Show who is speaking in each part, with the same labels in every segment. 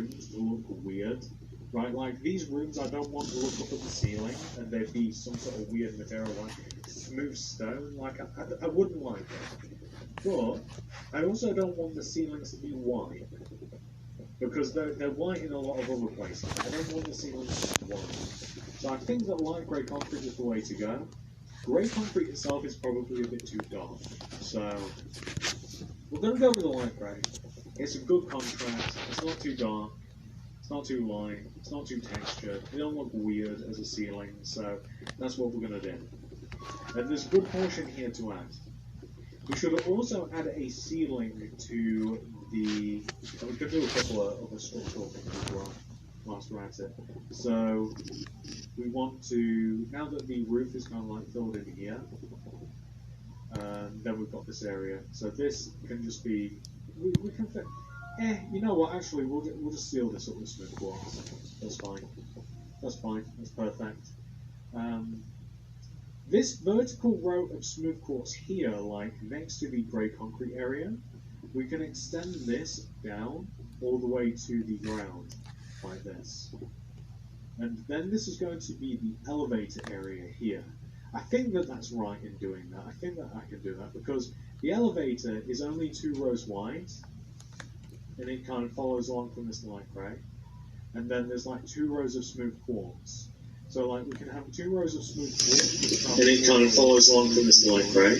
Speaker 1: rooms to look weird, right? Like these rooms, I don't want to look up at the ceiling and there'd be some sort of weird material like smooth stone. Like I wouldn't like it. But I also don't want the ceilings to be white because they're white in a lot of other places. I don't want the ceilings to be white. So I think that light grey concrete is the way to go. Grey concrete itself is probably a bit too dark, so we're going to go with the light grey. It's a good contrast, it's not too dark, it's not too light, it's not too textured, it don't look weird as a ceiling, so that's what we're going to do. And there's a good portion here to add. We should also add a ceiling to the... we could do a couple of other structural things as well, whilst we're at it. So we want to, now that the roof is kind of like filled in here, then we've got this area. So this can just be, we can fit, you know what, actually we'll just seal this up with smooth quartz. That's fine. That's fine, that's perfect. This vertical row of smooth quartz here, like next to the grey concrete area, we can extend this down all the way to the ground, like this. And then this is going to be the elevator area here. I think that that's right in doing that. I think that I can do that because the elevator is only 2 rows wide, and it kind of follows along from this light grey. And then there's like 2 rows of smooth quartz. So like we can have 2 rows of smooth quartz, and it kind of follows along from this light grey.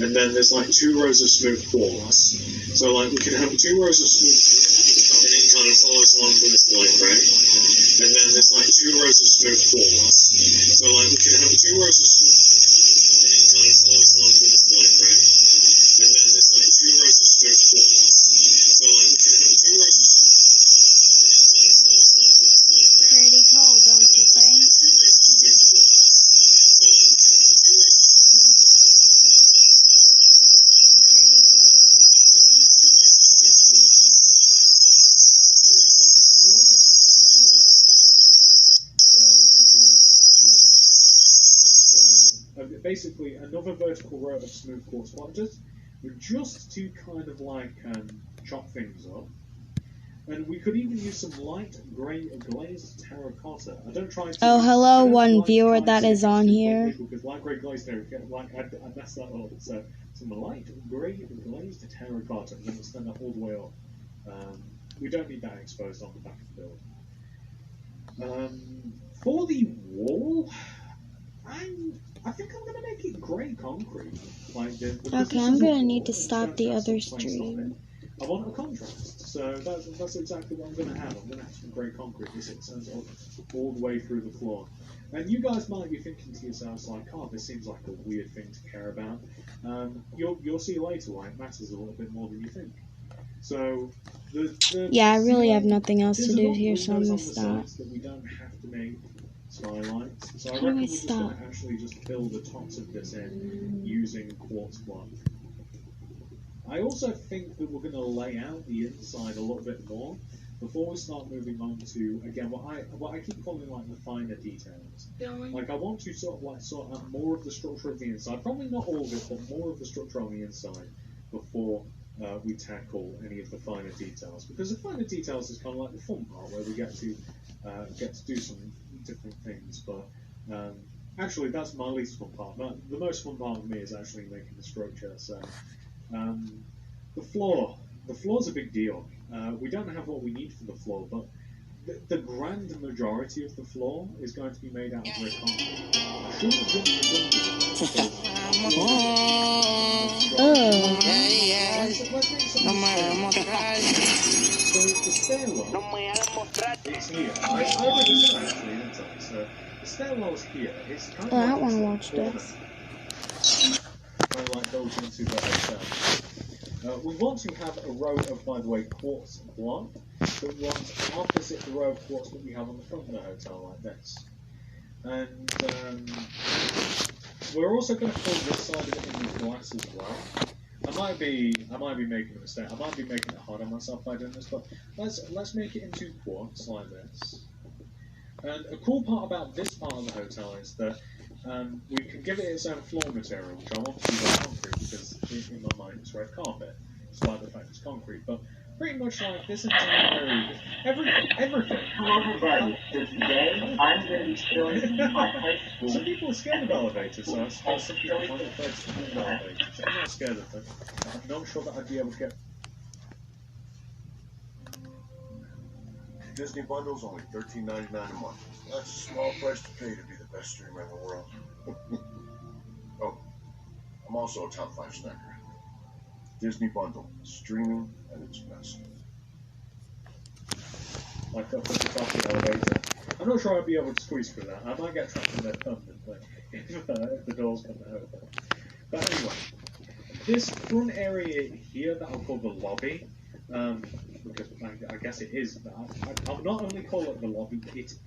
Speaker 1: And then there's like 2 rows of smooth quartz. So like we can have 2 rows of smooth quartz, and it kind of follows along from this light grey. And then there's like 2 rows of smooth quartz. So like we can have 2 rows of smooth quartz, and it kind of follows along from this light grey. And then there's like 2 rows of smooth quartz. So like we can have 2 rows of smooth quartz, and it kind of follows along from this light grey.
Speaker 2: Pretty cold, don't you think?
Speaker 1: Basically, another vertical row of smooth quartz sponges, just to kind of like chop things up. And we could even use some light grey glazed terracotta. I don't try to.
Speaker 2: Oh, hello, one viewer that is on here.
Speaker 1: Because light grey glazed terracotta, like I messed that up. So some light grey glazed terracotta. I'm going to stand that all the way up. We don't need that exposed on the back of the build. For the wall, I think I'm going to make it grey concrete. Like
Speaker 2: okay, I'm going to need to stop the other stream.
Speaker 1: I want a contrast, so that's exactly what I'm going to have. I'm going to have some grey concrete. This extends all the way through the floor. And you guys might be thinking to yourselves like, oh, this seems like a weird thing to care about. You'll see later why it matters a little bit more than you think. So
Speaker 2: yeah, I really have nothing else to do here, so I'm going to stop.
Speaker 1: That we don't have to make skylights. So I
Speaker 2: How do
Speaker 1: reckon
Speaker 2: I
Speaker 1: we're just
Speaker 2: stop?
Speaker 1: going to actually just fill the tops of this in using quartz block. I also think that we're going to lay out the inside a little bit more before we start moving on to, again, what I keep calling like the finer details. Like I want to sort out more of the structure of the inside, probably not all of it, but more of the structure on the inside before we tackle any of the finer details. Because the finer details is kind of like the fun part where we get to do some different things. But actually, that's my least fun part. The most fun part of me is actually making the structure. So. The floor's a big deal. We don't have what we need for the floor, but the grand majority of the floor is going to be made out of red concrete. I shouldn't have jumped the gun So the stairwell, it's here. I already said actually, didn't I? So the stairwell's here. It's kind of
Speaker 2: I want to watch this.
Speaker 1: Kind of like goes into the hotel. We want to have a row of, by the way, quartz block that runs opposite the row of quartz that we have on the front of the hotel, like this. And we're also going to fill this side of it in with glass as well. I might be making a mistake. I might be making it hard on myself by doing this, but let's make it into quartz like this. And a cool part about this part of the hotel is that we can give it its own floor material, which I want to be red concrete because in my mind it's red carpet, despite the fact it's concrete. But Pretty much like this entire everything.
Speaker 3: Hello, everybody. So today, I'm going to be showing my high school.
Speaker 1: Some people are scared of elevators, so I suppose some people find it afraid to use elevators. I'm not scared of them. I'm not sure that I'd be able to get.
Speaker 4: Disney bundle's only $13.99 a month. That's a small price to pay to be the best streamer in the world. Oh, I'm also a top 5 snacker. Disney bundle, streaming at its best.
Speaker 1: Like up at the top of the elevator. I'm not sure I'd be able to squeeze through that. I might get trapped in there permanently if the doors come open. But anyway, this front area here that I'll call the lobby, because I guess it is that. I'll not only call it the lobby, it is